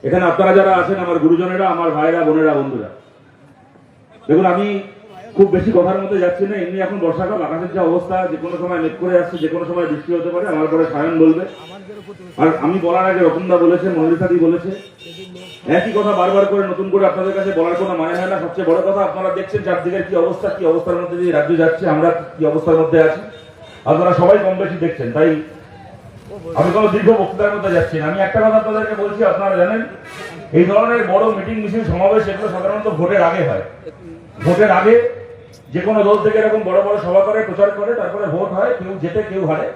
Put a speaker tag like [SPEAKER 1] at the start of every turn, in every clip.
[SPEAKER 1] এখানে আপনারা যারা আছেন, আমার গুরুজনেরা, আমার ভাইরা, বোনেরা, বন্ধুরা, দেখুন আমি খুব বেশি কথার মধ্যে যাচ্ছি না। এমনি এখন বর্ষাকাল, আকাশের যে অবস্থা, যে কোনো সময় মেঘ করে আসছে, যে কোনো সময় বৃষ্টি হতে পারে। আমার পরে সায়ন বলবে, আর আমি বলার আগে রতনদা বলেছে, মনিরুসাদি বলেছে, একই কথা বারবার করে নতুন করে আপনাদের কাছে বলার কোনো মানে হয় না। সবচেয়ে বড় কথা, আপনারা দেখছেন চারদিকের কি অবস্থা, কি অবস্থার মধ্যে দিয়ে রাজ্য যাচ্ছে, আমরা কি অবস্থার মধ্যে আছি, আপনারা সবাই কম বেশি দেখছেন। তাই আমি কোনো দীর্ঘ বক্তৃতার মধ্যে যাচ্ছি না। আমি একটা কথা আপনাদেরকে বলছি, আপনারা জানেন এই ধরনের বড় মিটিং, মিছিল, সমাবেশ এগুলো সাধারণত ভোটের আগে হয়। ভোটের আগে যে কোনো দল থেকে এরকম বড় বড় সভা করে, প্রচার করে, তারপরে ভোট হয়, কেউ জেতে কেউ হারে।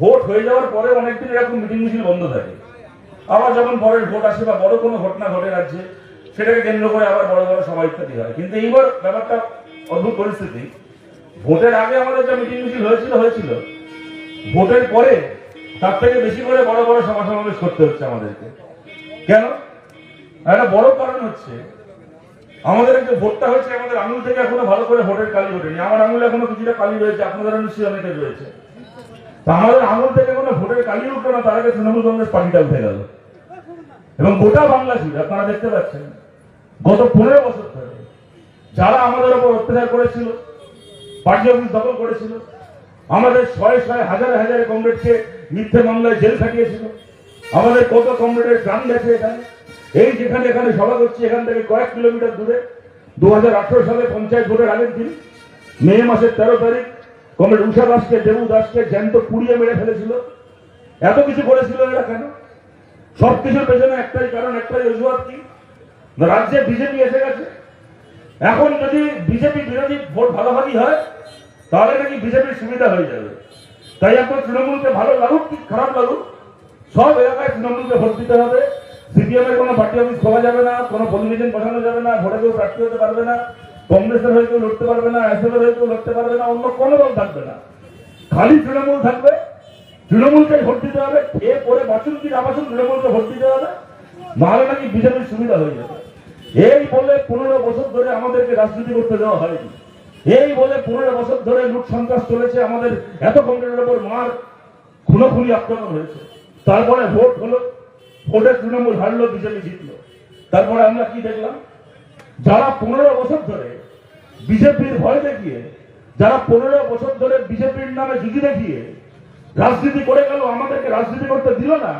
[SPEAKER 1] ভোট হয়ে যাওয়ার পরে অনেকদিন এরকম মিটিং মিছিল বন্ধ থাকে। আবার যখন পরের ভোট আসে বা বড় কোনো ঘটনা ঘটে রাজ্যে, সেটাকে কেন্দ্র করে আবার বড় বড় সভা ইত্যাদি হয়। কিন্তু এইবার ব্যাপারটা অদ্ভুত পরিস্থিতি। ভোটের আগে আমাদের যা মিটিং মিছিল হয়েছিল, ভোটের পরে তার থেকে বেশি করে বড় বড় সভা সমাবেশ করতে হচ্ছে আমাদেরকে। কেন? একটা বড় কারণ হচ্ছে, আমাদের যে ভোটটা হচ্ছে, আমাদের আঙুল থেকে এখনো ভালো করে ভোটের কালি ওঠেনি। আমার আঙুলে এখনো কিছুটা কালি রয়েছে, আপনাদের নিশ্চয়ই অনেকের রয়েছে। তা আমাদের আঙুল থেকে কোনো ভোটের কালি উঠলো না, তার আগে তৃণমূল কংগ্রেস পার্টিটা উঠে গেল। এবং গোটা বাংলা জুড়ে আপনারা দেখতে পাচ্ছেন, গত 15 বছর ধরে যারা আমাদের উপর অত্যাচার করেছিল, পার্টি অফিস দখল করেছিল, আমাদের শয়ে শয়ে হাজারে হাজারে কমরেডকে মিথ্যে মামলায় জেল খাটিয়েছিল, আমাদের কত কমরেডের প্রাণ গেছে এখানে। এই যেখানে এখানে সভা করছি, এখান থেকে কয়েক কিলোমিটার দূরে 2018 সালে পঞ্চায়েত ভোটের আগের দিন মে মাসের 13 তারিখ কমরেড উষা দাসকে, দেবু দাসকে জ্যান্ত পুড়িয়ে মেরে ফেলেছিল। এত কিছু করেছিল এরা কেন? সবকিছুর পেছনে একটাই কারণ, একটাই অজুহাত, কি? রাজ্যে বিজেপি এসে গেছে। এখন যদি বিজেপি বিরোধী ভোট ভাগাভাগি হয়, তাহলে নাকি বিজেপির সুবিধা হয়ে যাবে। তাই আপনার তৃণমূলকে ভালো লাগুক কি খারাপ লাগুক, সব এলাকায় তৃণমূলকে ভোট দিতে হবে। সিপিএম এর কোনো পার্টি অফিস খোলা যাবে না, কোনো পোলিং এজেন্ট বসানো যাবে না, ভোটে কেউ প্রার্থী হতে পারবে না, কংগ্রেসের হয়ে কেউ লড়তে পারবে না, এসএফ এর হয়ে কেউ লড়তে পারবে না, অন্য কোনো দল থাকবে না, খালি তৃণমূল থাকবে। তৃণমূলকে ভোট দিতে হবে। এ পরে বাছুন কি না বাছুন, তৃণমূলকে ভোট দিতে হবে, নাহলে নাকি বিজেপির সুবিধা হয়ে যাবে। এই বলে 15 বছর ধরে আমাদেরকে রাজনীতি করতে দেওয়া হয়নি। এই বলে 15 বছর ধরে লুট সন্ত্রাস চলেছে, আমাদের এত কমরেডের উপর মার, খুনোখুনি আক্রমণ হয়েছে। তারপরে ভোট হলো, ভোটে তৃণমূল হারলো, বিজেপি জিতলো। তারপরে আমরা কি দেখলাম? যারা 15 বছর ধরে বিজেপির ভয় দেখিয়ে, যারা 15 বছর ধরে বিজেপির নামে যুদ্ধ দেখিয়ে রাজনীতি করে গেল, আমাদেরকে রাজনীতি করতে দিল না,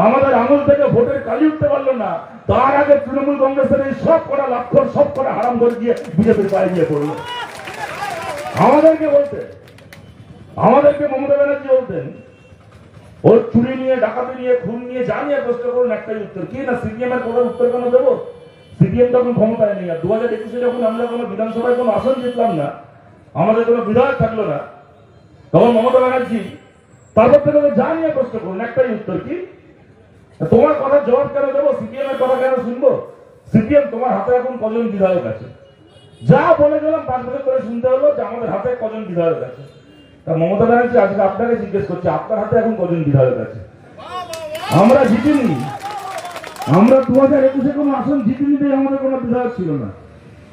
[SPEAKER 1] আমাদের আঙুল থেকে ভোটের কালি উঠতে পারলো না, তার আগে তৃণমূল কংগ্রেসের এই সব কটা লাক্ষর, সব কটা হারাম করে গিয়ে বিজেপির পায়ে গিয়ে পড়লো। আমাদেরকে বলতেন, আমাদেরকে মমতা ব্যানার্জি বলতেন, ওর চুরি নিয়ে, ডাকাতি নিয়ে, খুন নিয়ে, যা নিয়ে প্রশ্ন করুন, একটাই উত্তর, কি না সিপিএম এর কোনো উত্তর কেন দেবো? সিপিএম তখন ক্ষমতায় নেই। আর 2021-এ যখন আমরা কোনো বিধানসভায় কোনো আসন জিতলাম না, আমাদের কোনো বিধায়ক থাকলো না, তখন মমতা ব্যানার্জি তারপর থেকে যা নিয়ে প্রশ্ন করুন, একটাই উত্তর, কি তোমার কথার জবাব কেন দেবো, সিপিএম এর কথা কেন শুনবো? সিপিএম তোমার হাতে এখন কজন বিধায়ক আছে? যা বলে গেলাম 5 বছর ধরে শুনতে হলো যে আমাদের হাতে কজন বিধায়ক আছে। তা মমতা ব্যানার্জি আজকে আপনাকে জিজ্ঞেস করছে, আপনার হাতে এখন কজন বিধায়ক আছে? আমরা জিতিনি, আমরা 2021-এ কোনো আসন জিতিনি, আমাদের কোনো বিধায়ক ছিল না।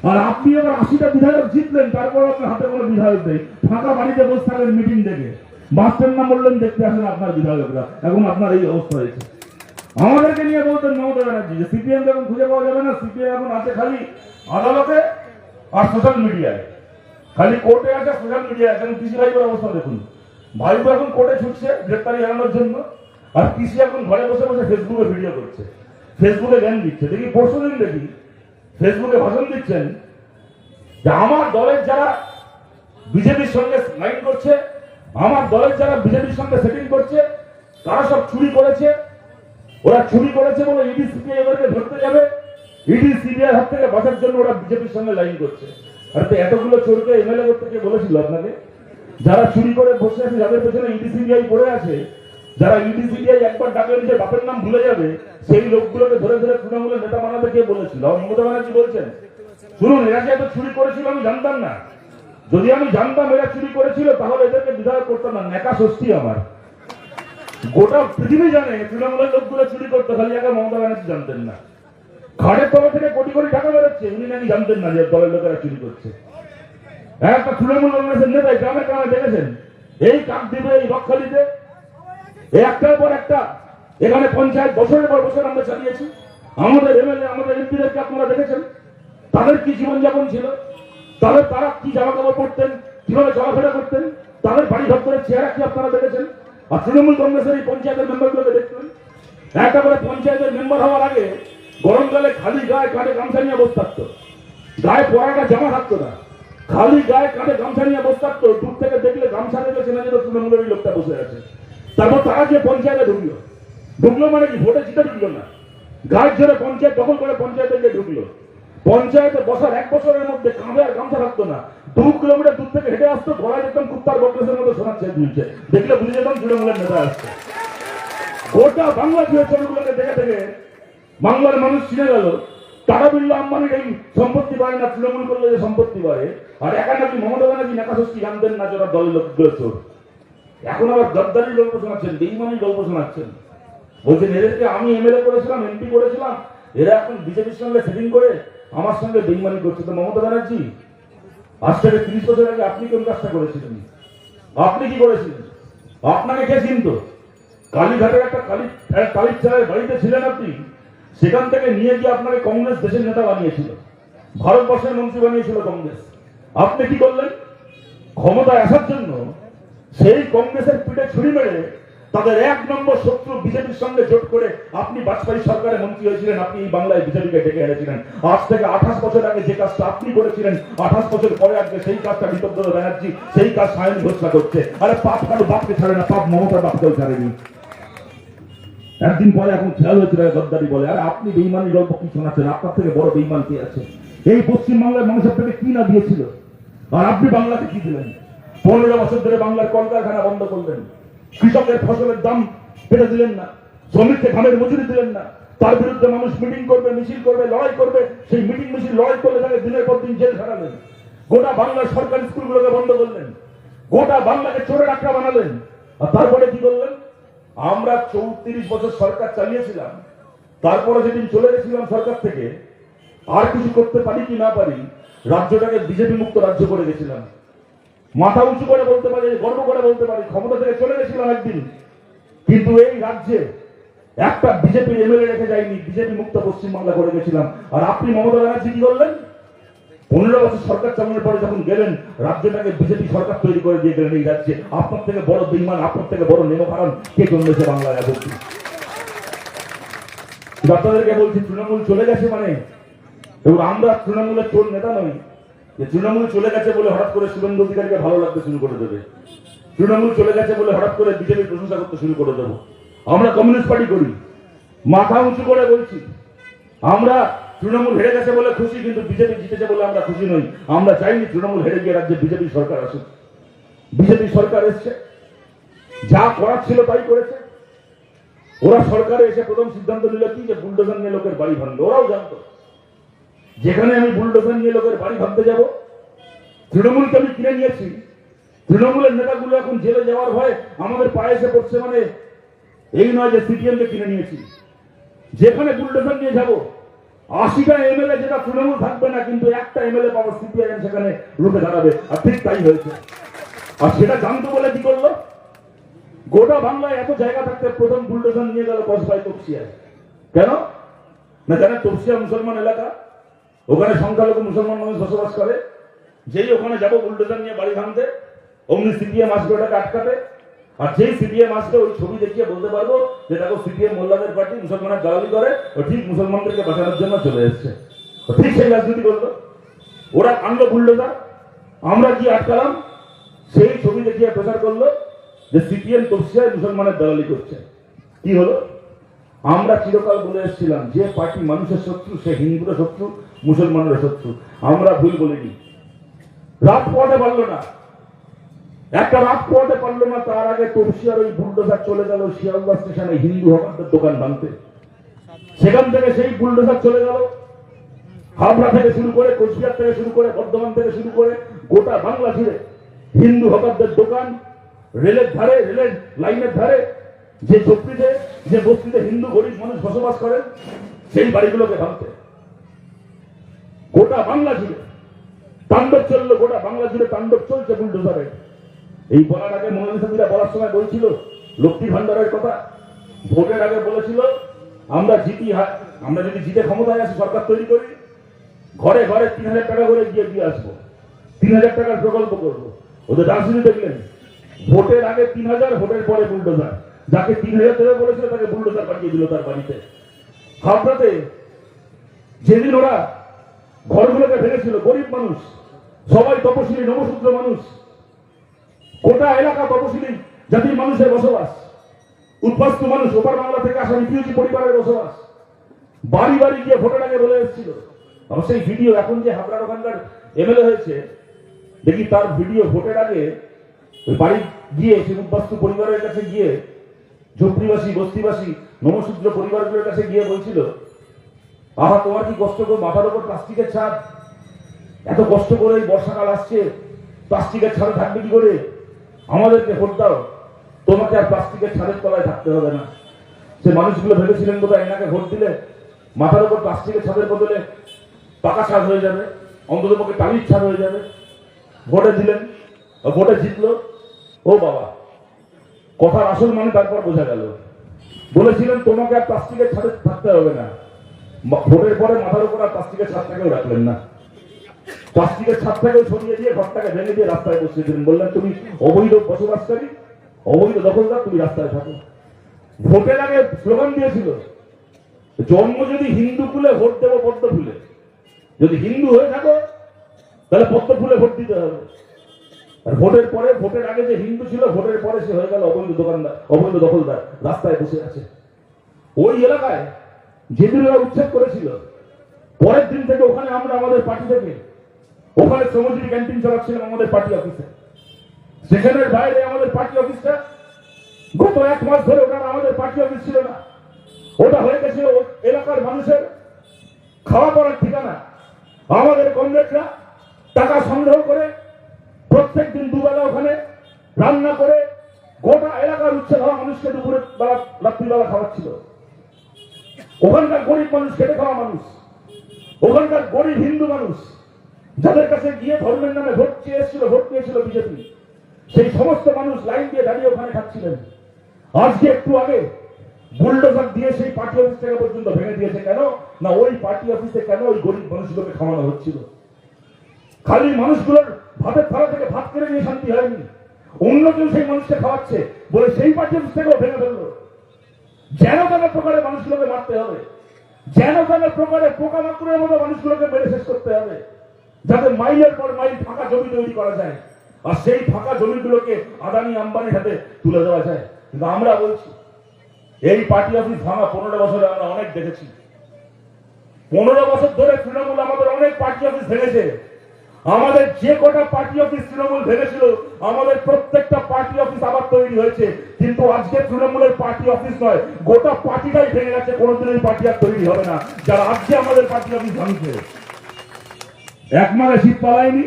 [SPEAKER 1] আর আপনি আবার 80টা বিধায়ক জিতলেন, তারপর আপনার হাতে কোনো বিধায়ক নেই। ফাঁকা বাড়িতে বসে থাকেন মিটিং দেখে, বাঁচতেন না বললেন, দেখতে আসেন আপনার বিধায়করা। এখন আপনার এই অবস্থা হয়েছে। আমাদেরকে নিয়ে বলতেন মমতা ব্যানার্জি যে সিপিএম যখন খুঁজে পাওয়া যাবে না, সিপিএম এখন আছে খালি আদালতে আর সোশ্যাল মিডিয়ায়, খালি কোর্টে আছে, সোশ্যাল মিডিয়ায় আছে। পিসি ভাইপোর অবস্থা দেখুন, ভাইপো এখন কোর্টে ছুটছে গ্রেপ্তারি এড়ানোর জন্য, আর পিসি এখন ঘরে বসে বসে ফেসবুকে ভিডিও করছে, ফেসবুকে জ্ঞান দিচ্ছে। দেখি পরশুদিন দেখি ফেসবুকে ভাষণ দিচ্ছেন যে আমার দলের যারা বিজেপির সঙ্গে লাইন করছে, আমার দলের যারা বিজেপির সঙ্গে সেটিং করছে, তারা সব চুরি করেছে, ওরা চুরি করেছে বলে ইডি সিবিআই এবারকে ধরতে যাবে, ইডি সিবিআই হাত থেকে বাঁচার জন্য ওরা বিজেপির সঙ্গে লাইন করছে। আর তো এতগুলো চোরকে এমএলএ করতে কে বলেছিল আপনাকে? যারা চুরি করে বসে আছে, যাদের পেছনে ইডি সিবিআই পড়ে আছে, যারা ইডি সিবিআই একবার ডাকলে নিজের বাপের নাম ভুলে যাবে, সেই লোকগুলোকে ধরে ধরে তৃণমূলের নেতা বানাতে কে বলেছিল? মমতা ব্যানার্জি বলছেন, শুনুন, এরা যে এত চুরি করেছিল আমি জানতাম না, যদি আমি জানতাম এরা চুরি করেছিল তাহলে এদেরকে বিধায়ক করতাম না। নেকা ষষ্ঠী আমার, গোটা পৃথিবী জানে তৃণমূলের লোকগুলো চুরি করতে, খালি একা মমতা ব্যানার্জি জানতেন না। ঘাড়ের তলা থেকে কোটি কোটি টাকা বেরোচ্ছে, উনি নাকি জানতেন না যে দলের লোকেরা চুরি করছে। একটা তৃণমূল কংগ্রেসের নেতা গ্রামে গ্রামে দেখেছেন, এই কাকদ্বীপে, এই বকখালিতে একটার পর একটা এখানে পঞ্চায়েত বছরের পর বছর আমরা চালিয়েছি। আমাদের এমএলএ আমাদের এমপিদেরকে আপনারা দেখেছেন, তাদের কি জীবনযাপন ছিল, তারা কি জামা কাপড় পরতেন, কিভাবে চলাফেরা করতেন, তাদের বাড়ি দপ্তরের চেহারা কি আপনারা দেখেছেন? আর তৃণমূল কংগ্রেসের এই পঞ্চায়েতের মেম্বারগুলোকে দেখতেন, একটা করে পঞ্চায়েতের মেম্বার হওয়ার আগে গরমকালে খালি গায়ে কাঁধে গামছা নিয়ে বসে থাকতো, গায়ে পরাটা জামা থাকতো না, খালি গায়ে কাঁধে গামছা নিয়ে বসে থাকতো। দূর থেকে দেখলে গামছা দেখলে চেনা যেত তৃণমূলের এই লোকটা বসে আছে। তারপর তারা যে পঞ্চায়েতে ঢুকলো মানে কি ভোটে জিতে ঢুকলো না, গায়ের জোরে পঞ্চায়েত দখল করে পঞ্চায়েতে গিয়ে ঢুকলো। পঞ্চায়েতে বসার 1 বছরের মধ্যে কাঁধে আর গামছা থাকতো না, 2 কিলোমিটার দূর থেকে হেঁটে আসতো, গলায় দেখতাম কুত্তার বকলেসের মতো শোনাচ্ছে ঝুলছে, দেখলে বুঝে যেতাম তৃণমূলের নেতা আসছে। গোটা বাংলা জুড়ে ছবিগুলোকে দেখে দেখে বাংলার মানুষ চিনে গেল টাটা বিড়লা আম্বানির এই সম্পত্তি বাড়ে না, তৃণমূল করলে যে সম্পত্তি বাড়ে। আর একা নাকি মমতা ব্যানার্জি নেকাশস্তি জানতেন না যারা দলের লোকগুলো চোর, এখন আবার গদ্দারির গল্প শোনাচ্ছেন, বেইমানির গল্প শোনাচ্ছেন। বলছেন এদেরকে আমি এমএলএ করেছিলাম, এমপি করেছিলাম, এরা এখন বিজেপির সঙ্গে সেটিং করে আমার সঙ্গে বেইমানি করছে। তো মমতা ব্যানার্জি, আজ থেকে 30 বছর আগে আপনি কোন কাজটা করেছিলেন? আপনি কি করেছিলেন? আপনাকে কে চিনত? কালীঘাটের একটা কালীর ছেলের বাড়িতে ছিলেন আপনি, সেখান থেকে নিয়ে গিয়ে আপনাকে কংগ্রেস দেশের নেতা বানিয়েছিল, ভারতবর্ষের মন্ত্রী বানিয়েছিল কংগ্রেস। আপনি কি করলেন? ক্ষমতায় আসার জন্য সেই কংগ্রেসের পিঠে ছুরি মেরে তাদের 1 নম্বর শত্রু বিজেপির সঙ্গে জোট করে আপনি বাজপেয়ী সরকারের মন্ত্রী হয়েছিলেন, আপনি এই বাংলায় বিজেপিকে ডেকে এনেছিলেন। আজ থেকে 28 বছর আগে যে কাজটা আপনি করেছিলেন, 28 বছর পরে আজকে সেই কাজটা ঋতব্রত ব্যানার্জি, সেই কাজ সায়ন ঘোষণা করছে। আরে পাপ কারো বাপকে ছাড়ে না, পাপ মমতার বাপকেও ছাড়েনি। একদিন পরে এখন খেয়াল হয়েছিল গদ্দারি বলে। আর আপনি বেইমানি গল্প কি শোনাচ্ছেন? আপনার থেকে বড় বেইমান কে আছে? এই পশ্চিমবাংলার মানুষ আপনাকে কি না দিয়েছিল, আর আপনি বাংলাতে কি দিলেন? 15 বছর ধরে বাংলার কলকারখানা বন্ধ করলেন, কৃষকের ফসলের দাম বেড়ে দিলেন না, শ্রমিককে ঘামের মজুরি দিলেন না। তার বিরুদ্ধে মানুষ মিটিং করবে, মিছিল করবে, লড়াই করবে, সেই মিটিং মিছিল লড়াই করলে তাকে দিনের পর দিন জেল খাটালেন। গোটা বাংলার সরকারি স্কুলগুলোকে বন্ধ করলেন, গোটা বাংলাকে চোরের আখড়া বানালেন। আর তারপরে কি করলেন? আমরা 34 বছর সরকার চালিয়েছিলাম, তারপরে যেদিন চলে গেছিলাম সরকার থেকে, আর কিছু করতে পারি কি না পারি, রাজ্যটাকে বিজেপি মুক্ত রাজ্য করে গেছিলাম। মাথা উঁচু করে বলতে পারি, গর্ব করে বলতে পারি, ক্ষমতা থেকে চলে গেছিলাম একদিন, কিন্তু এই রাজ্যে একটা বিজেপি এমএলএ রেখে যায়নি, বিজেপি মুক্ত পশ্চিমবাংলা করে গেছিলাম। আর আপনি মমতা ব্যানার্জি কি করলেন? 15 বছর সরকার চালানোর পরে যখন গেলেন, রাজ্যটাকে বিজেপি সরকার তৈরি করে দিয়ে গেলেন এই রাজ্যে। আপনার থেকে বড় বেইমান, আপনার থেকে বড় নেমোহারাম কে জন্মেছে বাংলায়? বলছি আপনাদেরকে, বলছি তৃণমূল চলে গেছে মানে, এবং আমরা তৃণমূলের চোর নেতা নই যে তৃণমূল চলে গেছে বলে হঠাৎ করে শুভেন্দু অধিকারীকে ভালো লাগতে শুরু করে দেবে, তৃণমূল চলে গেছে বলে হঠাৎ করে বিজেপির প্রশংসা করতে শুরু করে দেবো। আমরা কমিউনিস্ট পার্টি করি, মাথা উঁচু করে বলছি, আমরা তৃণমূল হেরে গেছে বলে খুশি, কিন্তু বিজেপি জিতেছে বলে আমরা খুশি নই। আমরা চাইনি তৃণমূল হেরে গিয়ে রাজ্যে বিজেপি সরকার আসুক। বিজেপি সরকার এসছে, যা করার ছিল তাই করেছে। ওরা সরকারে এসে প্রথম সিদ্ধান্ত নিল কি, যে বুলডোজার নিয়ে লোকের বাড়ি ভাঙবে। ওরাও জানতো যেখানে আমি বুলডোজার নিয়ে লোকের বাড়ি ভাঙতে যাব, তৃণমূলকে আমি কিনে নিয়েছি, তৃণমূলের নেতাগুলো এখন জেলে যাওয়ার ভয়ে আমাদের পায়ে এসে পড়ছে। মানে এই নয় যে সিপিএম কে কিনে নিয়েছি, যেখানে বুলডোজার নিয়ে যাব 80টা এমএলএ যেটা তৃণমূল থাকবে না, কিন্তু একটা এমএলএ পাবো সিপিআইএম সেখানে রুখে দাঁড়াবে। আর ঠিক তাই হয়েছে। আর সেটা জানতো বলে কি করলো? গোটা বাংলায় এত জায়গা থাকতে প্রথম বুলডোজার নিয়ে গেল কসবাই তপসিয়ায়। কেন না জানেন? তপসিয়া মুসলমান এলাকা, ওখানে সংখ্যালঘু মুসলমান মানুষ বসবাস করে। যেই ওখানে যাবো বুলডোজার নিয়ে বাড়ি ভাঙতে, অমনি সিপিএম আসবে ওটাকে আটকাতে। আর যেই সিপিএম আসবে, ওই ছবি দেখিয়ে বলতে পারবো যে দেখো সিপিএম মোল্লাদের পার্টি মুসলমানের দালালি করে, ও ঠিক মুসলমানদেরকে বাঁচানোর জন্য চলে এসছে। ঠিক সেই রাজনীতি করলো। ওরা আনলো বুলডোজার, আমরা কি আটকালাম? সেই ছবি দেখিয়ে প্রচার করলো যে সিপিএম তপসিয়ায় মুসলমানের দালালি করছে। কি হলো? আমরা চিরকাল বলে এসেছিলাম যে পার্টি মানুষের শত্রু, সে হিন্দুরা শত্রু, মুসলমানের শত্রু। আমরা ভুল বলিনি। রাত পোয়াতে পারলো না, একটা রাত পোয়াতে পারলো না, তার আগে তপসিয়ার ওই বুলডোজার চলে গেল শিয়ালদা স্টেশনে হিন্দু হকারদের দোকান ভাঙতে। সেখান থেকে সেই বুলডোজার চলে গেল হাবড়া থেকে শুরু করে, কোচবিহার থেকে শুরু করে, বর্ধমান থেকে শুরু করে গোটা বাংলা জুড়ে হিন্দু হকারদের দোকান, রেলের ধারে, রেলের লাইনের ধারে যে ঝুপড়িতে, যে বস্তিতে হিন্দু গরিব মানুষ বসবাস করেন, সেই বাড়িগুলোকে ভাঙতে গোটা বাংলা জুড়ে তাণ্ডব চললো। গোটা বাংলা জুড়ে তাণ্ডব চলছে বুলডোজারে। এই বলার আগে মোনালিসা দিরা বলার সময় বলছিল লক্ষ্মী ভান্ডারের কথা, ভোটের আগে বলেছিল আমরা যদি জিতে ক্ষমতায় আসি, সরকার তৈরি করি, ঘরে ঘরে 3,000 টাকা করে দিয়ে আসবো, 3,000 টাকার প্রকল্প করবো। ওদের রাজনীতি দেখলেন, ভোটের আগে 3,000, ভোটের পরে বুলডোজার। যাকে 3,000 দেবে বলেছিল তাকে বুলডোজার পাঠিয়ে দিল তার বাড়িতে। হাবড়াতে যেদিন ওরা ঘরগুলোকে ভেঙেছিল, গরিব মানুষ, সবাই তপশিলি নবশূদ্র মানুষ, গোটা এলাকা তপশিলি জাতির মানুষের বসবাস, উদ্বাস্তু মানুষ, ওপার বাংলা থেকে আসা রিফিউজি পরিবারের বসবাস, বাড়ি বাড়ি গিয়ে ভোটের আগে বলে এসেছিল। সেই ভিডিও এখন যে হাবড়ার ওখানকার এমএলএ হয়েছে, দেখি তার ভিডিও ভোটের আগে ওই বাড়ি গিয়ে সে উদ্বাস্তু পরিবারের কাছে গিয়ে, ঝুপড়িবাসী বস্তিবাসী নবশূদ্র পরিবারগুলোর কাছে গিয়ে বলছিল, আহা তোমার কি কষ্ট করে, মাথার উপর প্লাস্টিকের ছাদ, এত কষ্ট করে বর্ষাকাল আসছে, প্লাস্টিকের ছাদে থাকবে কি করে, আমাদেরকে ভোট দাও, তোমাকে আর প্লাস্টিকের ছাদের তলায় থাকতে হবে না। সে মানুষগুলো ভেবেছিলেন বোধহয় এনাকে ভোট দিলে মাথার উপর প্লাস্টিকের ছাদের বদলে পাকা ছাদ হয়ে যাবে, অন্তত পক্ষে টালির ছাদ হয়ে যাবে। ভোটে দিলেন, ভোটে জিতলো। ও বাবা, কথার আসল মানে তারপর বোঝা গেল। বলেছিলেন তোমাকে আর প্লাস্টিকের ছাদে থাকতে হবে না, ভোটের পরে মাথার উপর আর প্লাস্টিকের ছাদটাকেও রাখলেন না, প্লাস্টিকের ছাদটাকেও সরিয়ে দিয়ে ঘরটাকে ভেঙে দিয়ে রাস্তায় বসিয়ে দিলেন। বললেন তুমি অবৈধ বসবাসকারী, অবৈধ দখলদার, তুমি রাস্তায় থাকো। ভোটের আগে স্লোগান দিয়েছিল, জন্ম যদি হিন্দু ফুলে ভোট দেবো পদ্ম ফুলে, যদি হিন্দু হয়ে থাকো তাহলে পদ্ম ফুলে ভোট দিতে হবে। আর ভোটের পরে, ভোটের আগে যে হিন্দু ছিল, ভোটের পরে সে হয়ে গেল অবৈধ দোকানদার, অবৈধ দখলদার, রাস্তায় বসে আছে। ওই এলাকায় যেদিন ওরা উচ্ছেদ করেছিল, পরের দিন থেকে ওখানে আমরা আমাদের পার্টি থেকে ওখানে শ্রমজীবী ক্যান্টিন চালাচ্ছিলাম আমাদের পার্টি অফিসে। সেখানের বাইরে আমাদের পার্টি অফিসটা গত 1 মাস ধরে ওটা আমাদের পার্টি অফিস ছিল না, ওটা হয়ে গেছিল এলাকার মানুষের খাওয়া পড়ার ঠিকানা। আমাদের কমরেডরা টাকা সংগ্রহ করে প্রত্যেক দিন দুবেলা ওখানে রান্না করে গোটা এলাকার উচ্ছেদ হওয়া মানুষকে দুপুরে বেলা রাত্রিবেলা খাওয়াচ্ছিল। ওখানকার গরিব মানুষ, খেটে খাওয়া মানুষ, ওখানকার গরিব হিন্দু মানুষ, যাদের কাছে গিয়ে ধর্মের নামে ভোট চেয়েছিল, ভোট পেয়েছিল বিজেপি, সেই সমস্ত মানুষ লাইন দিয়ে দাঁড়িয়ে ওখানে খাচ্ছিলেন। আজকে একটু আগে বুলডোজার দিয়ে সেই পার্টি অফিস থেকে পর্যন্ত ভেঙে দিয়েছে। কেন না, ওই পার্টি অফিসে কেন ওই গরিব মানুষগুলোকে খাওয়ানো হচ্ছিল। খালি মানুষগুলোর ভাতের থালা থেকে ভাত কেড়ে নিয়ে শান্তি হয়নি, অন্য কেউ সেই মানুষকে খাওয়াচ্ছে বলে সেই পার্টি অফিস থেকেও ভেঙে ফেললো। যেন তেন প্রকারে মানুষগুলোকে মারতে হবে, যেন তেন প্রকারে পোকামাকড়ের মতো মানুষগুলোকে মেরে শেষ করতে হবে, যাতে মাইলের পর মাইল ফাঁকা জমি তৈরি করা যায়, আর সেই ফাঁকা জমিগুলোকে আদানি আম্বানির হাতে তুলে দেওয়া যায়। কিন্তু আমরা বলছি, এই পার্টি অফিস ভাঙা 15 বছরে আমরা অনেক দেখেছি। 15 বছর ধরে তৃণমূল আমাদের অনেক পার্টি অফিস ভেঙেছে। আমাদের যে কটা পার্টি অফিস তৃণমূল ভেঙেছিল, আমাদের প্রত্যেকটা পার্টি অফিস আবার তৈরি হয়েছে। কিন্তু আজকে তৃণমূলের পার্টি অফিস নয়, গোটা পার্টিটাই ভেঙে গেছে, কোনোদিন এই পার্টি আর তৈরি হবে না। যারা আজকে আমাদের পার্টি অফিস ভাঙছে, 1 মাসে শীত পালায়নি,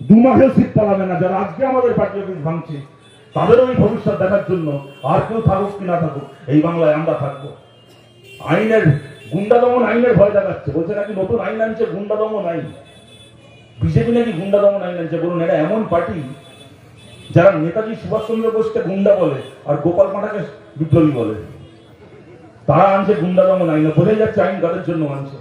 [SPEAKER 1] 2 মাসেও শীত পালাবে না। যারা আজকে আমাদের পার্টি অফিস ভাঙছে, তাদেরও এই ভবিষ্যৎ দেখার জন্য আর কেউ থাকুক কি না থাকুক, এই বাংলায় আমরা থাকবো। আইনের গুন্ডা দমন, আইনের ভয় দেখাচ্ছে, বলছে নাকি নতুন আইন আনছে গুন্ডা দমন আইন। বিজেপি নাকি গুন্ডা দমন আইন আনছে। বলুন, এরা এমন পার্টি যারা নেতাজি সুভাষচন্দ্র বোসকে গুন্ডা বলে আর গোপাল পাঁঠাকে বিপ্লবী বলে, তারা আনছে গুন্ডা দমন আইন। বোঝাই যাচ্ছে আইন তাদের জন্য আনছে।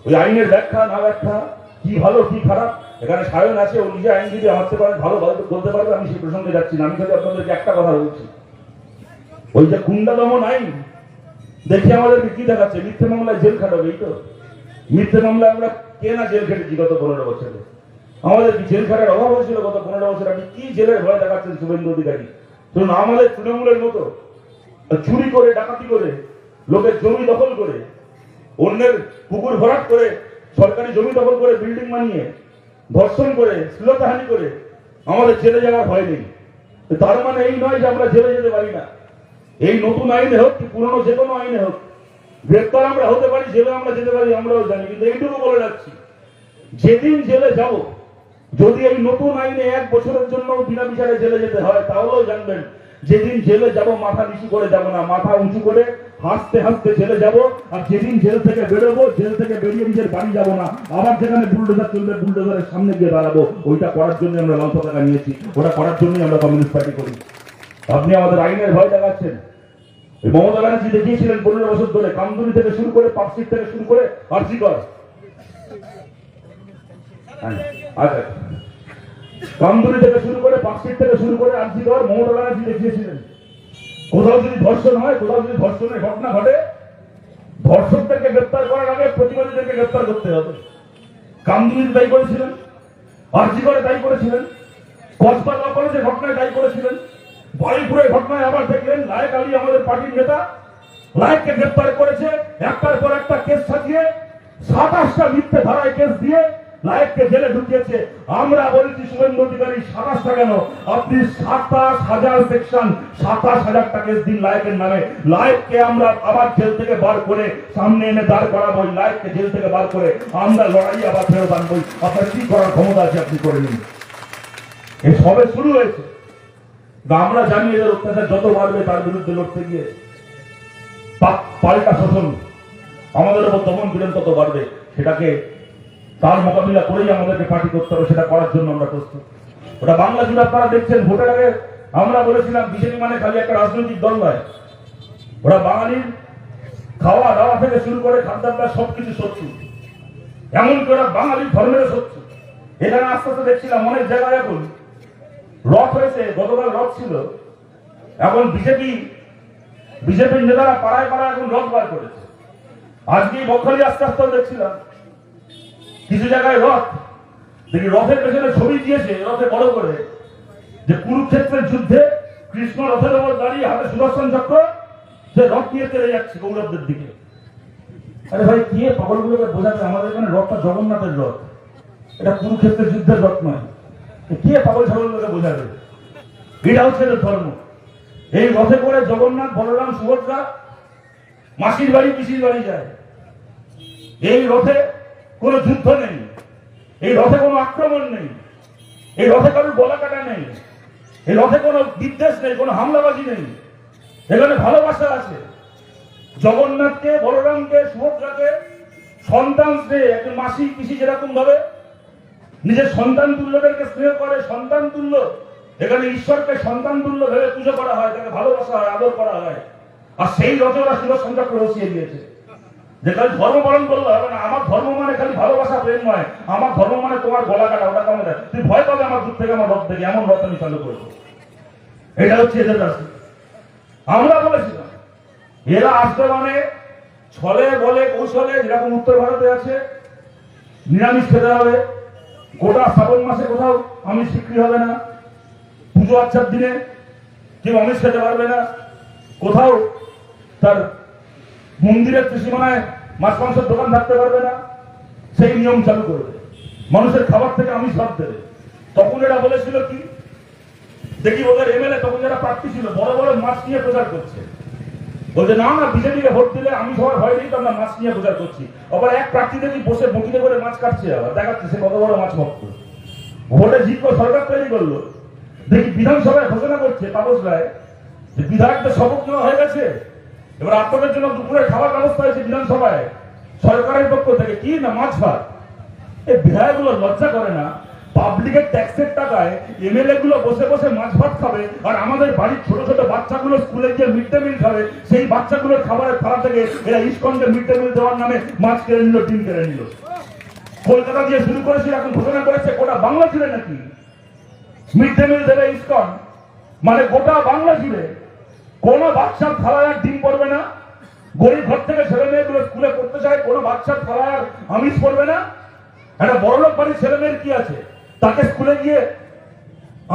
[SPEAKER 1] ওই আইনের ব্যাখ্যা না ব্যাখ্যা, কি ভালো কি খারাপ, এখানে সায়ন আছে, ও নিজে আইনজীবী, আমাকে পারে ভালো বলতে পারবে, আমি সেই প্রসঙ্গে যাচ্ছি না। আমি খালি আপনাদেরকে একটা কথা বলছি, ওই যে গুন্ডা দমন আইন দেখি আমাদেরকে কি দেখাচ্ছে, মিথ্যে মামলায় জেল খাটাবে। এই তো মিথ্যে মামলায় আমরা কে না জেল খেটেছি গত 15 বছরে। আমাদের কি জেল খাটার অভাব হয়েছিল গত 15 বছর? আপনি কি জেলের ভয় দেখাচ্ছেন শুভেন্দু অধিকারী? শুনুন, আমাদের তৃণমূলের মতো চুরি করে, ডাকাতি করে, লোকের জমি দখল করে, অন্যের পুকুর ভরাট করে, সরকারি জমি দখল করে, বিল্ডিং বানিয়ে, ধর্ষণ করে, শ্লীলতাহানি করে আমাদের জেলে যাওয়ার ভয় নেই। তার মানে এই নয় যে আমরা জেলে যেতে পারি না। এই নতুন আইনে হোক কি পুরনো যে কোনো আইনে হোক, গ্রেপ্তার আমরা হতে পারি, জেলে আমরা যেতে পারি, আমরাও জানি। কিন্তু এইটুকু বলে রাখছি, যেদিন জেলে যাব, যদি এই নতুন আইনে 1 বছরের জন্য বিনা বিচারে জেলে যেতে হয়, তাহলেও জানবেন যেদিন জেলে যাব মাথা নিচু করে যাব না, মাথা উঁচু করে হাসতে হাসতে জেলে যাব। আর যেদিন জেল থেকে বেরোবো, জেল থেকে বেরিয়ে নিজের বাড়ি যাব না, আবার যেখানে বুলডোজার চলবে বুলডোজারের সামনে গিয়ে দাঁড়াবো। ওইটা করার জন্য আমরা লাল পতাকা নিয়েছি, ওটা করার জন্যই আমরা কমিউনিস্ট পার্টি করি। আপনি আমাদের আইনের ভয় দেখাচ্ছেন, মমতা ব্যানার্জি দেখিয়েছিলেন 15 বছর ধরে, কামদুনি থেকে শুরু করে, পার্কস্ট্রিট থেকে শুরু করে, আরজিকর, আচ্ছা, কামদুনি থেকে শুরু করে, পার্কস্ট্রিট থেকে শুরু করে, আরজিকর, মমতা ব্যানার্জি দেখিয়েছিলেন। কোথাও যদি ধর্ষণ হয়, কোথাও যদি ধর্ষণের ঘটনা ঘটে, ধর্ষকদেরকে গ্রেপ্তার করার আগে প্রতিবাদীদেরকে গ্রেপ্তার করতে হবে। কামদুনিতে তাই করেছিলেন, আরজিকরে তাই করেছিলেন, কসবা ল কলেজের ঘটনায় তাই করেছিলেন, বারুইপুরের ঘটনায় আবার দেখলেন লায়েক আলী আমাদের পার্টির নেতা, লায়েককে গ্রেপ্তার করেছে, একটার পর একটা কেস সাজিয়ে 27টা মিথ্যে ধারায় কেস দিয়ে লায়েককে জেলে ঢুকিয়েছে। আমরা বলেছি শুভেন্দু অধিকারী 27টা কেন, আপনি 27,000 সেকশন, 27,000টা কেস দিন লায়েকের নামে। লায়েককে আমরা আবার জেল থেকে বার করে সামনে এনে দাঁড় করাবো, লায়েককে জেল থেকে বার করে আমরা লড়াই আবার ফেরত আনবো। আপনার কি করার ক্ষমতা আছে আপনি করে নিন। এই সবে শুরু হয়েছে। আমরা জানি এদের অত্যাচার যত বাড়বে তার বিরুদ্ধে লড়তে গিয়ে পাল্টা শোষণ আমাদের উপর দমন পীড়ন তত বাড়বে, সেটাকে তার মোকাবিলা করেই আমাদেরকে পার্টি করতে হবে, সেটা করার জন্য আমরা প্রস্তুত। ওটা বাংলা জুড়ে আপনারা দেখছেন, ভোটের আগে আমরা বলেছিলাম বিজেপি মানে খালি একটা রাজনৈতিক দল নয়, ওরা বাঙালির খাওয়া দাওয়া থেকে শুরু করে খাদ্যাভ্যাস সবকিছু শত্রু, এমনকি ওরা বাঙালির ধর্মের শত্রু। এখানে আস্তে আস্তে দেখছিলাম অনেক জায়গায় এখন রথ হয়েছে, গতকাল রথ ছিল, এখন বিজেপির নেতারা পাড়ায় পাড়ায় এখন রথ বার করেছে। আজকে বকখালি আস্তে আস্তে দেখছিলাম কিছু জায়গায় রথ, দেখি রথের পেছনে ছবি দিয়েছে রথে বড় করে, যে কুরুক্ষেত্রের যুদ্ধে কৃষ্ণ রথের উপর দাঁড়িয়ে হাতে সুদর্শন চক্র, সে রথ নিয়ে চলে যাচ্ছে কৌরবদের দিকে। আরে ভাই, কি পাগলগুলোকে বোঝাবে আমাদের এখানে রথটা জগন্নাথের রথ, এটা কুরুক্ষেত্রের যুদ্ধের রথ নয়। কে পাগল ছাগলগুলোকে বোঝাবে? এটা হচ্ছে ধর্ম। এই রথে করে জগন্নাথ, বলরাম, সুভদ্রা মাসির বাড়ি পিসির বাড়ি যায়। এই রথে কোনো যুদ্ধ নেই, এই রথে কোনো আক্রমণ নেই, এই রথে কারোর গলা কাটা নেই, এই রথে কোনো বিদ্বেষ নেই, কোনো হামলাবাজি নেই, এখানে ভালোবাসা আছে। জগন্নাথকে, বলরামকে, সুভদ্রাকে সন্তান স্নেহ, একজন মাসি পিসি যেরকম ভাবে নিজের সন্তান তুল্যদেরকে স্নেহ করে, সন্তান তুল্য, এখানে ঈশ্বরকে সন্তান তুল্য ভেবে পুজো করা হয়, তাকে ভালোবাসা হয়, আদর করা হয়। আর সেই রথে ওরা সুদর্শন চক্র রচিয়ে দিয়েছে। যে খালি ধর্ম পালন করলে হবে না, আমার ধর্ম মানে খালি ভালোবাসা প্রেম নয়, আমার ধর্ম মানে তোমার গলা কাটা, ওটা কেমন দেয়, তুই ভয় পাবে আমার দূর থেকে আমার রথ থেকে, এমন রথ আমি চালু করবো। এটা হচ্ছে এদের রাজনীতি। আমরা বলেছিলাম এরা আসবে মানে ছলে বলে কৌশলে, যেরকম উত্তর ভারতে আছে নিরামিষ খেতে হবে, গোটা শ্রাবণ মাসে কোথাও আমিষ বিক্রি হবে না, পুজো আচ্ছার দিনে কেউ আমিষ খেতে পারবে না, কোথাও তার মন্দিরের ত্রিসীমানায় মাছ মাংসের দোকান থাকতে পারবে না, সেই নিয়ম চালু করবে, মানুষের খাবার থেকে আমিষ বাদ দেবে। তখন এরা বলেছিল কি, দেখি ওদের এমএলএ তখন যারা প্রার্থী ছিল বড় বড় মাছ নিয়ে প্রচার করছে, বলছে না না বিজেপিকে ভোট দিলে আমি সবার ভয় নেই, তো আমরা মাছ নিয়ে প্রচার করছি। আবার এক প্রার্থী দেখি বসে বটিতে করে মাছ কাটছে, আবার দেখাচ্ছে সে কত বড় মাছ ভক্ত। ভোটে জিতলো, সরকার তৈরি করলো, দেখি বিধানসভায় ঘোষণা করছে তাপস রায় যে বিধায়কদের শপথ নেওয়া হয়ে গেছে, এবার আপনাদের জন্য দুপুরের খাবার ব্যবস্থা হয়েছে বিধানসভায় সরকারের পক্ষ থেকে, কি না মাছ ভাত। এই বিধায়কগুলো লজ্জা করে না? পাবলিকের ট্যাক্সের টাকায় এমএলএ গুলো বসে বসে মাছ ভাত খাবে, আর আমাদের বাড়ির ছোট ছোট বাচ্চাগুলো স্কুলে গিয়ে মিড ডে মিল খাবে, সেই বাচ্চাগুলোর খাবারের থালা থেকে এরা ইস্কনকে মিড ডে মিল দেওয়ার নামে মাছ কেড়ে নিল, ডিম কেড়ে নিল। কলকাতা দিয়ে শুরু করেছিল, এখন ঘোষণা করেছে গোটা বাংলা জুড়ে নাকি মিড ডে মিল দেবে ইস্কন, মানে গোটা বাংলা জুড়ে কোনো বাচ্চার থালায় আর ডিম পড়বে না। গরিব ঘর থেকে ছেলে মেয়েগুলো স্কুলে পড়তে চায়, কোনো বাচ্চার থালায় আর আমিষ পড়বে না। একটা বড়লোক বাড়ির ছেলে মেয়ের কি আছে, তাকে স্কুলে গিয়ে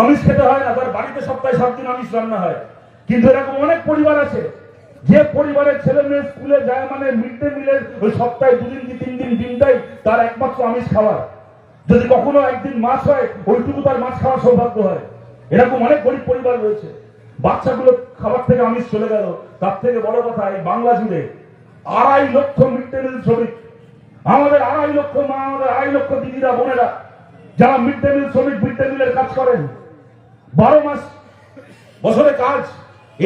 [SPEAKER 1] আমিষ খেতে হয় না, তার বাড়িতে সপ্তাহে 7 দিন আমিষ রান্না হয়। কিন্তু এরকম অনেক পরিবার আছে যে পরিবারের ছেলে মেয়ে স্কুলে যায় মানে মিড ডে মিলের ওই সপ্তাহে 2 দিন কি 3 দিন ডিমটাই তার একমাত্র আমিষ খাওয়ার। যদি কখনো একদিন মাছ হয়, ওইটুকু তার মাছ খাওয়ার সৌভাগ্য হয়। এরকম অনেক গরিব পরিবার রয়েছে, বাচ্চাগুলো খাবার থেকে আমিষ চলে গেল। তার থেকে বড় কথা, এই বাংলা জুড়ে 2.5 লক্ষ মিড ডে মিল শ্রমিক, আমাদের 2.5 লক্ষ মা, আমাদের 2.5 লক্ষ দিদিরা বোনেরা যারা মিড ডে মিল শ্রমিক, মিড ডে মিলের কাজ করেন, 12 মাস বছরে কাজ,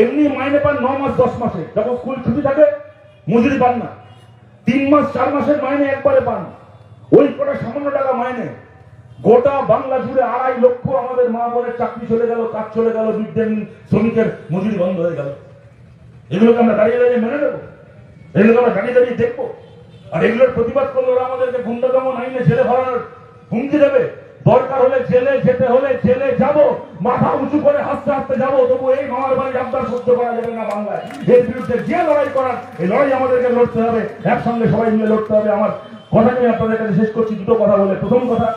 [SPEAKER 1] এমনি মাইনে পান 9 মাস 10 মাসে, যখন স্কুল ছুটি থাকে মজুরি পান না, 3 মাস 4 মাসের মাইনে একবারে পান, ওই কটা সামান্য টাকা মাইনে। গোটা বাংলা জুড়ে 2.5 লক্ষ আমাদের মা বোনের চাকরি চলে গেল, কাজ চলে গেল, মিড ডে মিল শ্রমিকের মজুরি বন্ধ হয়ে গেল। এগুলোকে আমরা দাঁড়িয়ে দাঁড়িয়ে মেনে নেবো? এগুলোকে আমরা দাঁড়িয়ে দাঁড়িয়ে দেখবো? আর এগুলোর প্রতিবাদ করলে ওরা আমাদেরকে গুন্ডা দমন আইনে জেলে ভরানোর হুমকি দেবে। দরকার হলে জেলে যেতে হলে জেলে যাব, মাথা উঁচু করে হাসতে হাসতে যাবো, তবু এই মামার বাড়ির আবদার সহ্য করা যাবে না বাংলায়। এর বিরুদ্ধে যে লড়াই করার, এই লড়াই আমাদেরকে লড়তে হবে, একসঙ্গে সবাই মিলে লড়তে হবে। আমার কথাকে আমি আপনাদের কাছে শেষ করছি দুটো কথা বলে। প্রথম কথা,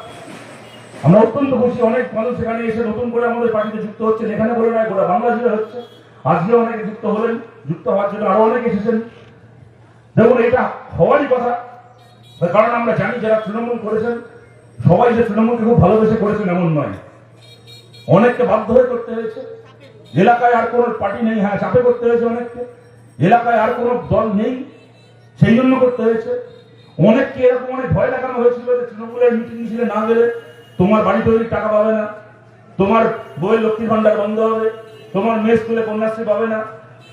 [SPEAKER 1] আমরা অত্যন্ত খুশি, অনেক মানুষ এখানে এসে নতুন করে আমাদের পার্টিতে যুক্ত হচ্ছে। এখানে বলে নয়, গোটা বাংলা জুড়ে হচ্ছে। আজকে অনেকে যুক্ত হলেন, যুক্ত হওয়ার জন্য আরো অনেকে এসেছেন। দেখুন, এটা হওয়ারই কথা, কারণ আমরা জানি যারা তৃণমূল করেছেন সবাই যে তৃণমূলকে খুব ভালোবেসে করেছেন এমন নয়, অনেককে বাধ্য হয়ে করতে হয়েছে। এলাকায় আর কোনো পার্টি নেই, হ্যাঁ চাপে করতে হয়েছে অনেককে। এলাকায় আর কোনো দল নেই, সেই জন্য করতে হয়েছে। অনেককে এরকম অনেক ভয় দেখানো হয়েছিল যে তৃণমূলের মিটিং মিছিলে না গেলে তোমার বাড়ি তৈরির টাকা পাবে না, তোমার বইয়ের লক্ষ্মীর ভান্ডার বন্ধ হবে, তোমার মেয়ে স্কুলে কন্যাশ্রী পাবে না,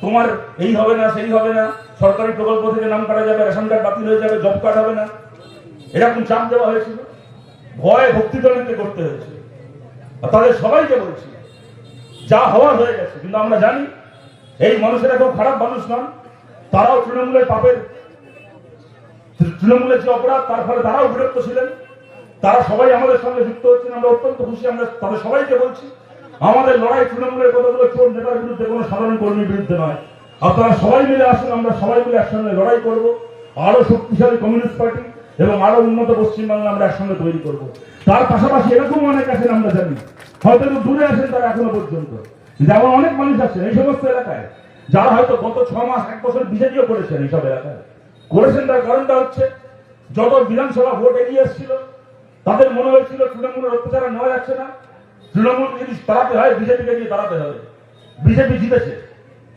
[SPEAKER 1] তোমার এই হবে না সেই হবে না, সরকারি প্রকল্প থেকে নাম কাটা যাবে, রেশন কার্ড বাতিল হয়ে যাবে, জব কার্ড হবে না, এরকম চাপ দেওয়া হয়েছিল। ভয় ভক্তিজনকে করতে হয়েছে। তাদের সবাইকে বলছি, যা হওয়ার হয়ে গেছে। কিন্তু আমরা জানি এই মানুষেরা কেউ খারাপ মানুষ নন, তারাও তৃণমূলের পাপের, তৃণমূলের যে অপরাধ তার ফলে তারাও বিরক্ত ছিলেন। তারা সবাই আমাদের সঙ্গে যুক্ত হচ্ছেন, আমরা অত্যন্ত খুশি। আমরা তাদের সবাইকে বলছি, আমাদের লড়াই তৃণমূলের কতগুলো চোর নেতার বিরুদ্ধে, কোনো সাধারণ কর্মীর বিরুদ্ধে নয়। আপনারা সবাই মিলে আসুন, আমরা সবাই মিলে একসঙ্গে লড়াই করব। আরো শক্তিশালী কমিউনিস্ট পার্টি এবং আরো উন্নত পশ্চিমবাংলা আমরা একসঙ্গে তৈরি করব। তার পাশাপাশি এরকম অনেক আছেন, আমরা জানি হয়তো একটু দূরে আছেন তারা এখনো পর্যন্ত, যেমন অনেক মানুষ আছেন এই সমস্ত এলাকায় যারা হয়তো গত 6 মাস 1 বছর বিজেপিও করেছেন। এইসব এলাকায় করেছেন, তার কারণটা হচ্ছে যত বিধানসভা ভোট এগিয়ে এসেছিল তাদের মনে হয়েছিল তৃণমূলের অত্যাচার নেওয়া যাচ্ছে না, তৃণমূলকে যদি তাড়াতে হয় বিজেপিকে দিয়ে তাড়াতে হবে। বিজেপি জিতেছে,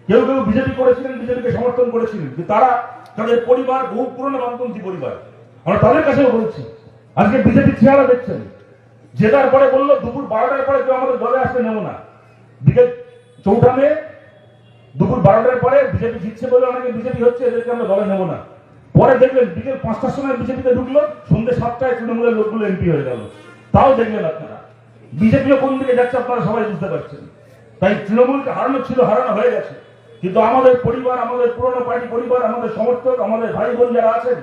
[SPEAKER 1] কেউ কেউ বিজেপি করেছিলেন, বিজেপিকে সমর্থন করেছিলেন, কিন্তু তারা তাদের পরিবার বহু পুরনো বামপন্থী পরিবার। আমরা তাদের কাছেও বলছি, আজকে বিজেপি চেহারা দেখছেন, জেতার পরে বললো দুপুর 12টার পরে কেউ আমাদের দলে আসতে নেব না। বিকেল 4 মে দুপুর 12টার পরে বিজেপি জিতছে বলে অনেকে বিজেপি হচ্ছে, এদেরকে আমরা দলে নেব না। পরে দেখলেন বিকেল 5টার সময় বিজেপিতে ঢুকলো, সন্ধ্যে 7টায় তৃণমূলের লোকগুলো এমপি হয়ে গেল। তাও দেখলেন আপনারা, বিজেপিও কোন দিকে যাচ্ছে আপনারা সবাই বুঝতে পারছেন। তাই তৃণমূলকে হারানো ছিল, হারানো হয়ে গেছে। কিন্তু আমাদের পরিবার, আমাদের পুরনো পার্টি পরিবার, আমাদের সমর্থক, আমাদের ভাই বোন যারা আছেন,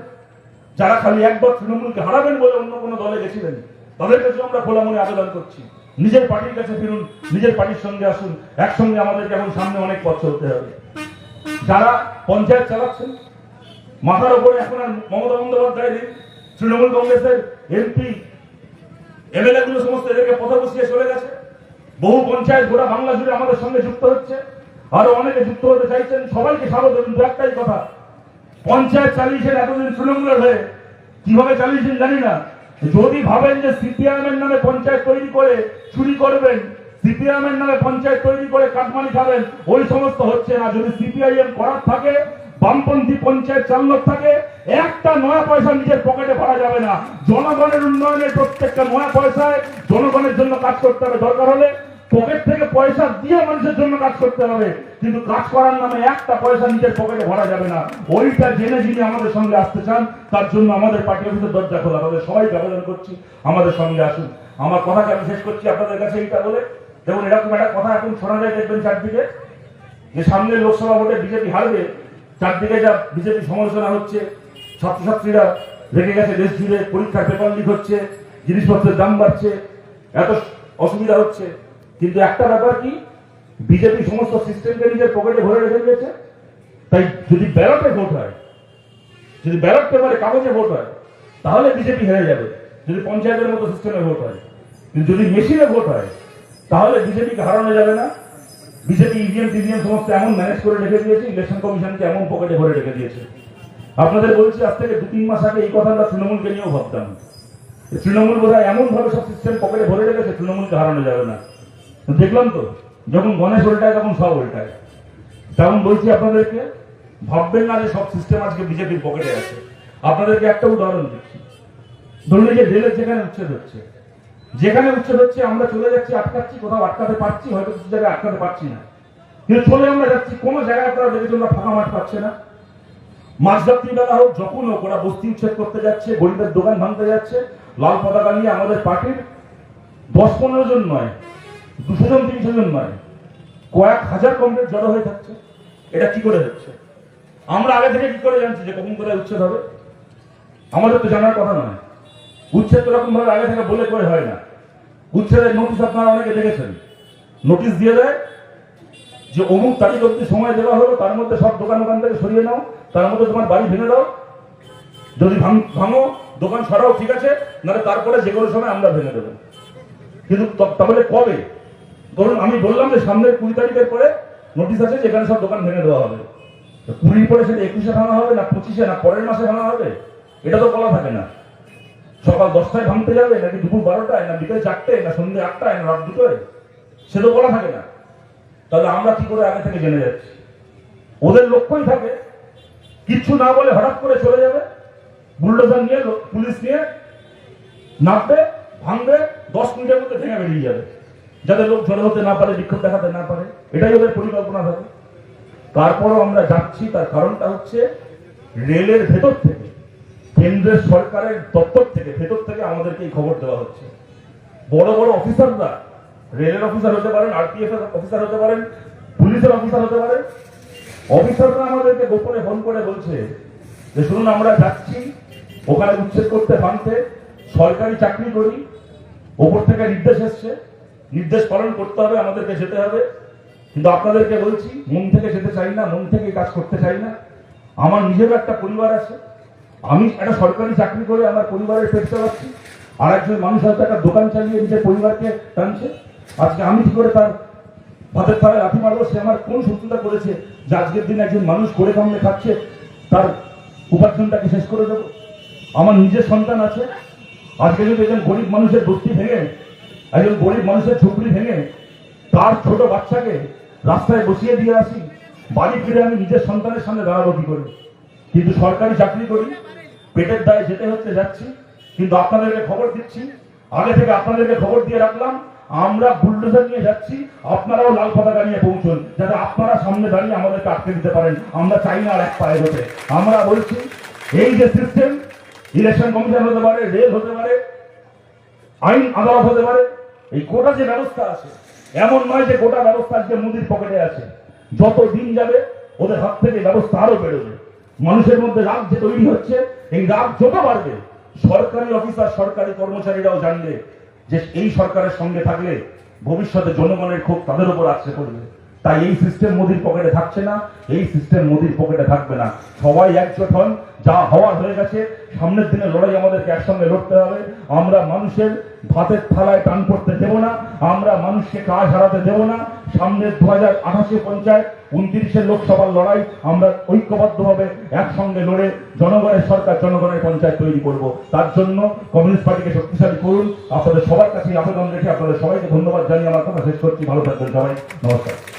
[SPEAKER 1] যারা খালি একবার তৃণমূলকে হারাবেন বলে অন্য কোনো দলে গেছিলেন, তাদের কাছে আমরা খোলা মনে আবেদন করছি, নিজের পার্টির কাছে ফিরুন, নিজের পার্টির সঙ্গে আসুন। একসঙ্গে আমাদেরকে এখন সামনে অনেক পথ চলতে হবে। যারা পঞ্চায়েত চালাচ্ছেন, মাথার উপরে এখন আর মমতা বন্দ্যোপাধ্যায় নেই, তৃণমূল কংগ্রেসের এমপি এমএলএ গুলো সমস্ত এদেরকে পথে বসিয়ে চলে গেছে। বহু পঞ্চায়েত গোটা বাংলা জুড়ে আমাদের সঙ্গে যুক্ত হচ্ছে, আরো অনেকে যুক্ত হতে চাইছেন। সবাইকে স্বাগত। কিন্তু একটাই কথা, পঞ্চায়েত চালিয়েছেন এতদিন তৃণমূলের হয়ে, কিভাবে চালিয়েছেন জানি না। যদি ভাবেন যে সিপিআইএম এর নামে পঞ্চায়েত তৈরি করে চুরি করবেন, সিপিআইএম এর নামে পঞ্চায়েত তৈরি করে কাটমানি খাবেন, ওই সমস্ত হচ্ছে না। যদি সিপিআইএম করার থাকে, বামপন্থী পঞ্চায়েত চালানোর থাকে, একটা নয়া পয়সা নিজের পকেটে ভরা যাবে না। জনগণের উন্নয়নের প্রত্যেকটা নয়া পয়সায় জনগণের জন্য কাজ করতে হবে। দরকার হলে পকেট থেকে পয়সা দিয়ে মানুষের জন্য কাজ করতে হবে, কিন্তু কাজ করার নামে একটা পয়সা নিজের পকেটে ভরা যাবে না। ওইটা জেনে যিনি আমাদের সঙ্গে আসতে চান, তার জন্য আমাদের পার্টি অফিসের দরজা খোলা। তাদের সবাইকে আবেদন করছি, আমাদের সঙ্গে আসুন। আমার কথাকে আমি শেষ করছি আপনাদের কাছে এইটা বলে, দেখুন এরকম একটা কথা এখন শোনা যায়, দেখবেন চারদিকে, যে সামনে লোকসভা ভোটে বিজেপি হারবে। চারদিকে যা বিজেপি সমালোচনা হচ্ছে, ছাত্রছাত্রীরা রেগে গেছে দেশ জুড়ে, পরীক্ষার পেপার লিক হচ্ছে, জিনিসপত্রের দাম বাড়ছে, এত অসুবিধা হচ্ছে। কিন্তু একটা ব্যাপার কি, বিজেপি সমস্ত সিস্টেমকে নিজের পকেটে ভরে রেখে দিয়েছে। তাই যদি ব্যালটে ভোট হয়, যদি ব্যালট পেপারে কাগজে ভোট হয়, তাহলে বিজেপি হেরে যাবে, যদি পঞ্চায়েতের মতো সিস্টেমে ভোট হয়। কিন্তু যদি মেশিনে ভোট হয়, তাহলে বিজেপিকে হারানো যাবে না। বিজেপি ইভিএম টিভিএম সমস্ত এমন ম্যানেজ করে রেখে দিয়েছে, ইলেকশন কমিশনকে এমন পকেটে ভরে রেখে দিয়েছে। আপনাদের বলছি, আজ থেকে 2-3 মাস আগে এই কথা আমরা তৃণমূলকে নিয়েও ভাবতাম। তৃণমূল বোধহয় এমন ভাবে সব সিস্টেম পকেটে ভরে রেখেছে, তৃণমূলকে হারানো যাবে না। দেখলাম তো, যখন গণেশ উল্টায় তখন সব উল্টায়। তেমন বলছি আপনাদেরকে, ভাববেন না যে সব সিস্টেম আজকে বিজেপির পকেটে আছে। আপনাদেরকে একটা উদাহরণ দিচ্ছি। ধরুন যে রেলের যেখানে উচ্ছেদ হচ্ছে, আমরা চলে যাচ্ছি, আটকাচ্ছি, কোথাও আটকাতে পারছি, হয়তো কিছু জায়গায় আটকাতে পারছি না, কিন্তু চলে আমরা যাচ্ছি। কোনো জায়গায় আপনারা দেখেছি আমরা ফাঁকা মাঠ পাচ্ছে না। মাঝরাত্রি বেলা হোক, যখন হোক, ওরা বস্তি উচ্ছেদ করতে যাচ্ছে, গরিবের দোকান ভাঙতে যাচ্ছে, লাল পতাকা নিয়ে। আমাদের পার্টির 10-15 জন নয়, 200 জন 300 জন নয়, কয়েক হাজার কমরেড জড়ো হয়ে থাকছে। এটা কি করে হচ্ছে? আমরা আগে থেকে কি করে জানছি যে কখন কোথায় উচ্ছেদ হবে? আমাদের তো জানার কথা নয়। উচ্ছেদ তো রকম ভাবে আগে থেকে বলে করে হয় না। উচ্ছেদের নোটিশ আপনারা অনেকে দেখেছেন, নোটিশ দিয়ে দেয় যে অমুক তারিখ অব্দি সময় দেওয়া হলো, তার মধ্যে সব দোকান থেকে সরিয়ে নাও, তার মধ্যে তোমার বাড়ি ভেঙে দাও, যদি ভাঙো দোকান সরাও ঠিক আছে, নাহলে তারপরে যে কোনো সময় আমরা ভেঙে দেবো। কিন্তু তাহলে কবে? ধরুন আমি বললাম যে সামনের 20 তারিখের পরে নোটিশ আছে যেখানে সব দোকান ভেঙে দেওয়া হবে, 20 পরে সেটা 21-এ ভাঙা হবে না 25-এ না পরের মাসে ভাঙা হবে, এটা তো বলা থাকে না। সকাল 10টায় ভাঙতে যাবে নাকি দুপুর 12টায় না বিকেল 4টায় না সন্ধ্যে 8টায় না রাত 2টায়, সে তো বলা থাকে না। তাহলে আমরা কি করে আগে থেকে জেনে যাচ্ছি? ওদের লক্ষ্যই থাকে কিচ্ছু না বলে হঠাৎ করে চলে যাবে, বুলডোজার নিয়ে পুলিশ নিয়ে নামবে, ভাঙবে, 10 মিনিটের মধ্যে ভেঙে বেরিয়ে যাবে, যাতে লোক ঝড়ে হতে না পারে, বিক্ষোভ দেখাতে না পারে। এটাই ওদের পরিকল্পনা থাকে। তারপরও আমরা যাচ্ছি, তার কারণটা হচ্ছে রেলের ভেতর থেকে, কেন্দ্রের সরকারের দপ্তর থেকে, ভেতর থেকে আমাদেরকে এই খবর দেওয়া হচ্ছে। বড় বড় অফিসাররা, রেলের অফিসার হতে পারেন, আরপিএফ এর অফিসার হতে পারেন, পুলিশের অফিসার হতে পারেন, অফিসাররা আমাদেরকে গোপনে ফোন করে বলছে যে শুনুন আমরা যাচ্ছি ওখানে উচ্ছেদ করতে, ভাঙতে, সরকারি চাকরি করি, ওপর থেকে নির্দেশ এসছে, নির্দেশ পালন করতে হবে, আমাদেরকে যেতে হবে। কিন্তু আপনাদেরকে বলছি মন থেকে যেতে চাই না, মন থেকে কাজ করতে চাই না। আমার নিজেরও একটা পরিবার আছে, আমি একটা সরকারি চাকরি করে আমার পরিবারের পেট চালাচ্ছি, আর একজন মানুষ হয়তো একটা দোকান চালিয়ে নিজের পরিবারকে টানছে। আজকে আমি কি করে তার ভাতের থালায় লাথি মারবো? সে আমার কোন শত্রুতা করেছে যে আজকের দিন একজন মানুষ করে কামড়ে খাচ্ছে, তার উপার্জনটাকে শেষ করে দেবো? আমার নিজের সন্তান আছে, আজকে যদি একজন গরিব মানুষের বস্তি ভেঙে, একজন গরিব মানুষের ঝুপড়ি ভেঙে তার ছোট বাচ্চাকে রাস্তায় বসিয়ে দিয়ে আসি, বাড়ি ফিরে আমি নিজের সন্তানের সামনে দাঁড়াবো কি করে? কিন্তু সরকারি চাকরি করি, পেটের দায়ে যেতে হচ্ছে, যাচ্ছি। কিন্তু আপনাদেরকে খবর দিচ্ছি, আগে থেকে আপনাদেরকে খবর দিয়ে রাখলাম, আমরা বুলডোজার নিয়ে যাচ্ছি, আপনারাও লাল পতাকা নিয়ে পৌঁছুন, যাতে আপনারা সামনে দাঁড়িয়ে আমাদেরকে আটকে দিতে পারেন। আমরা চাই না আর এক পায়ে হতে। আমরা বলছি এই যে সিস্টেম, ইলেকশন কমিশন হতে পারে, রেল হতে পারে, আইন আদালত হতে পারে, এই গোটা যে ব্যবস্থা আছে, এমন নয় যে গোটা ব্যবস্থা আজকে মোদির পকেটে আছে। যত দিন যাবে ওদের হাত থেকে ব্যবস্থা আরো বেরোবে। মানুষের মধ্যে রাগ যে তৈরি হচ্ছে, এই রাগ যত বাড়বে, সরকারি অফিসার, সরকারি কর্মচারীরাও জানবে যে এই সরকারের সঙ্গে থাকলে ভবিষ্যতে জনগণের ক্ষোভ তাদের উপর আসছে পড়বে। তাই এই সিস্টেম মোদির পকেটে থাকছে না, এই সিস্টেম মোদির পকেটে থাকবে না। সবাই একজোট হন, যা হওয়ার হয়ে গেছে, সামনের দিনে লড়াই আমাদেরকে একসঙ্গে লড়তে হবে। আমরা মানুষের ভাতের থালায় টান পড়তে দেব না, আমরা মানুষকে কাজ হারাতে দেব না। সামনের 2028 পঞ্চায়েত, 29 লোকসভার লড়াই আমরা ঐক্যবদ্ধভাবে একসঙ্গে লড়ে জনগণের সরকার, জনগণের পঞ্চায়েত তৈরি করব। তার জন্য কমিউনিস্ট পার্টিকে শক্তিশালী করুন। আপনাদের সবার কাছে আবেদন রেখে আপনাদের সবাইকে ধন্যবাদ জানিয়ে আমার কথা শেষ করছি। ভালো থাকবেন সবাই, নমস্কার।